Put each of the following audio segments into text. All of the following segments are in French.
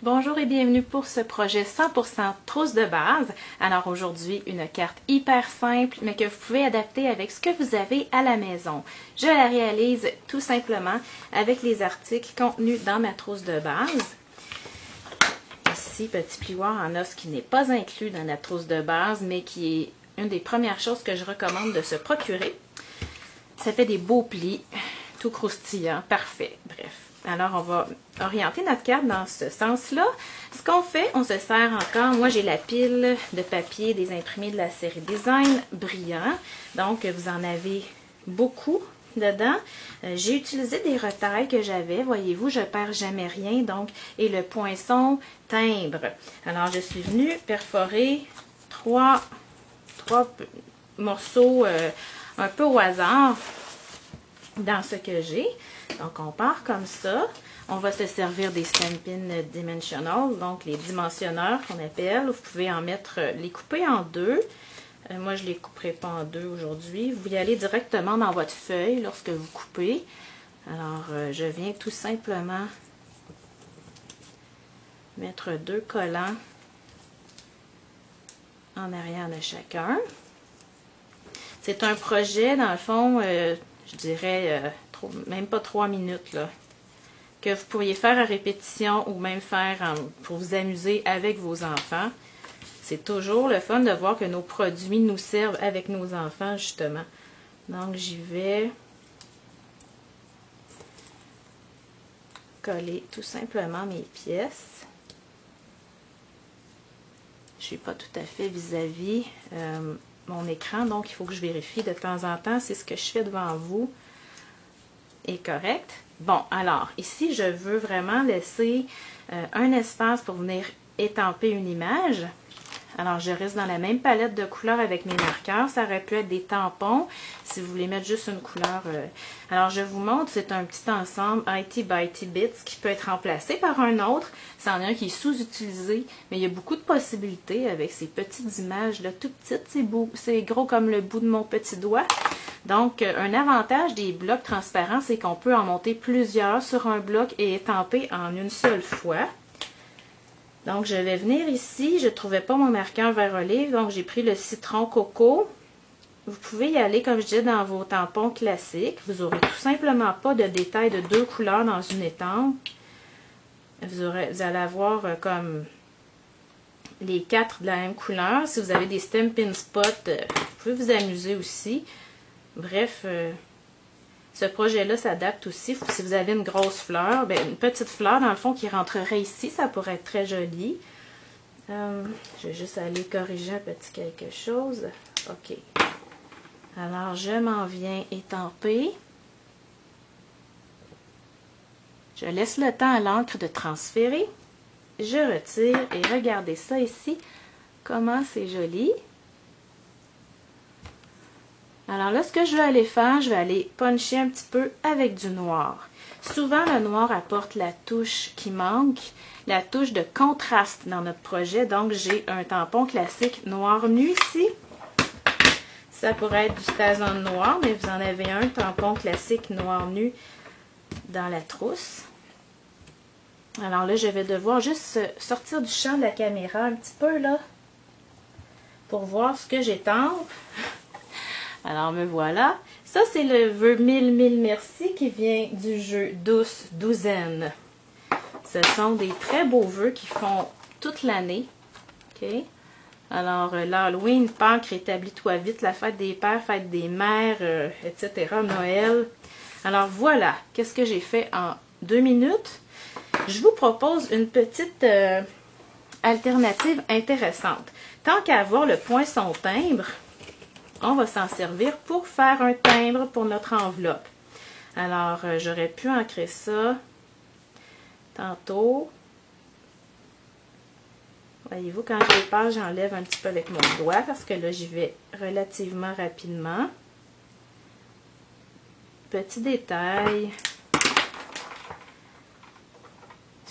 Bonjour et bienvenue pour ce projet 100% trousse de base. Alors aujourd'hui, une carte hyper simple, mais que vous pouvez adapter avec ce que vous avez à la maison. Je la réalise tout simplement avec les articles contenus dans ma trousse de base. Ici, petit plioir en os qui n'est pas inclus dans la trousse de base, mais qui est une des premières choses que je recommande de se procurer. Ça fait des beaux plis, tout croustillant, parfait, bref. Alors, on va orienter notre carte dans ce sens-là. Ce qu'on fait, on se sert encore, moi j'ai la pile de papier des imprimés de la série Design Brillant. Donc, vous en avez beaucoup dedans. J'ai utilisé des retailles que j'avais, voyez-vous, je ne perds jamais rien. Donc, et le poinçon timbre. Alors, je suis venue perforer trois morceaux un peu au hasard dans ce que j'ai. Donc, on part comme ça. On va se servir des Stampin' Dimensional, donc les dimensionneurs qu'on appelle. Vous pouvez en mettre, les couper en deux. Moi, je ne les couperai pas en deux aujourd'hui. Vous y allez directement dans votre feuille lorsque vous coupez. Alors, je viens tout simplement mettre deux collants en arrière de chacun. C'est un projet, dans le fond, je dirais même pas 3 minutes, là, que vous pourriez faire à répétition ou même faire pour vous amuser avec vos enfants. C'est toujours le fun de voir que nos produits nous servent avec nos enfants, justement. Donc, j'y vais coller tout simplement mes pièces. Je ne suis pas tout à fait vis-à-vis mon écran, donc il faut que je vérifie de temps en temps si ce que je fais devant vous est correct. Bon, alors, ici, je veux vraiment laisser un espace pour venir étamper une image. Alors, je reste dans la même palette de couleurs avec mes marqueurs. Ça aurait pu être des tampons, si vous voulez mettre juste une couleur. Alors, je vous montre, c'est un petit ensemble Itty Bitty Bits qui peut être remplacé par un autre. C'en est un qui est sous-utilisé, mais il y a beaucoup de possibilités avec ces petites images-là, tout petites. C'est gros comme le bout de mon petit doigt. Donc, un avantage des blocs transparents, c'est qu'on peut en monter plusieurs sur un bloc et étamper en une seule fois. Donc, je vais venir ici. Je ne trouvais pas mon marqueur vert olive, donc j'ai pris le citron coco. Vous pouvez y aller, comme je disais, dans vos tampons classiques. Vous n'aurez tout simplement pas de détail de deux couleurs dans une étampe. Vous allez avoir comme les 4 de la même couleur. Si vous avez des Stampin' Spot, vous pouvez vous amuser aussi. Bref, ce projet-là s'adapte aussi. Si vous avez une grosse fleur, bien, une petite fleur, dans le fond, qui rentrerait ici, ça pourrait être très joli. Je vais juste aller corriger un petit quelque chose. OK. Alors, je m'en viens étamper. Je laisse le temps à l'encre de transférer. Je retire et regardez ça ici. Comment c'est joli. Alors là, ce que je vais aller faire, je vais aller puncher un petit peu avec du noir. Souvent, le noir apporte la touche qui manque, la touche de contraste dans notre projet. Donc, j'ai un tampon classique noir nu ici. Ça pourrait être du Stazon noir, mais vous en avez un tampon classique noir nu dans la trousse. Alors là, je vais devoir juste sortir du champ de la caméra un petit peu là pour voir ce que j'étampe. Alors, me voilà. Ça, c'est le vœu 1000 merci qui vient du jeu Douce Douzaine. Ce sont des très beaux vœux qui font toute l'année. OK? Alors, l'Halloween, Pâques, rétablis-toi vite, la fête des pères, fête des mères, etc., Noël. Alors, voilà. Qu'est-ce que j'ai fait en 2 minutes? Je vous propose une petite alternative intéressante. Tant qu'à avoir le poinçon timbre, on va s'en servir pour faire un timbre pour notre enveloppe. Alors, j'aurais pu ancrer ça tantôt. Voyez-vous, quand je le passe, j'enlève un petit peu avec mon doigt parce que là, j'y vais relativement rapidement. Petit détail.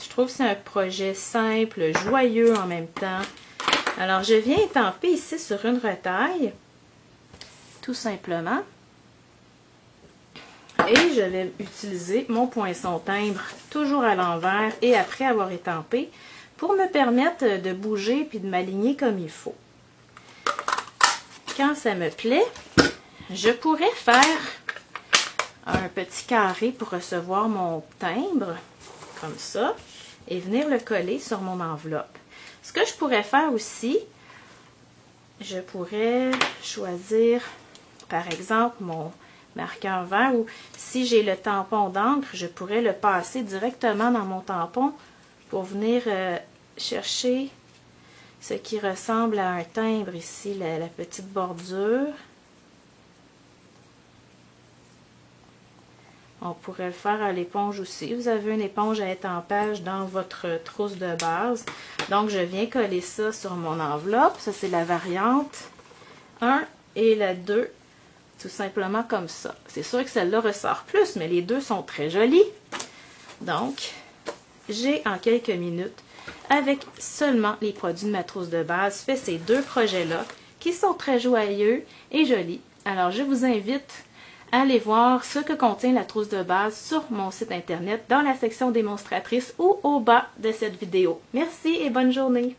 Je trouve que c'est un projet simple, joyeux en même temps. Alors, je viens étamper ici sur une retaille. Tout simplement. Et je vais utiliser mon poinçon timbre toujours à l'envers et après avoir étampé pour me permettre de bouger puis de m'aligner comme il faut. Quand ça me plaît, je pourrais faire un petit carré pour recevoir mon timbre, comme ça, et venir le coller sur mon enveloppe. Ce que je pourrais faire aussi, je pourrais choisir, par exemple, mon marqueur vert, ou si j'ai le tampon d'encre, je pourrais le passer directement dans mon tampon pour venir chercher ce qui ressemble à un timbre ici, la petite bordure. On pourrait le faire à l'éponge aussi. Vous avez une éponge à étampage dans votre trousse de base. Donc, je viens coller ça sur mon enveloppe. Ça, c'est la variante 1 et la 2. Tout simplement comme ça. C'est sûr que celle-là ressort plus, mais les deux sont très jolies. Donc, j'ai en quelques minutes, avec seulement les produits de ma trousse de base, fait ces deux projets-là qui sont très joyeux et jolis. Alors, je vous invite à aller voir ce que contient la trousse de base sur mon site internet dans la section démonstratrice ou au bas de cette vidéo. Merci et bonne journée!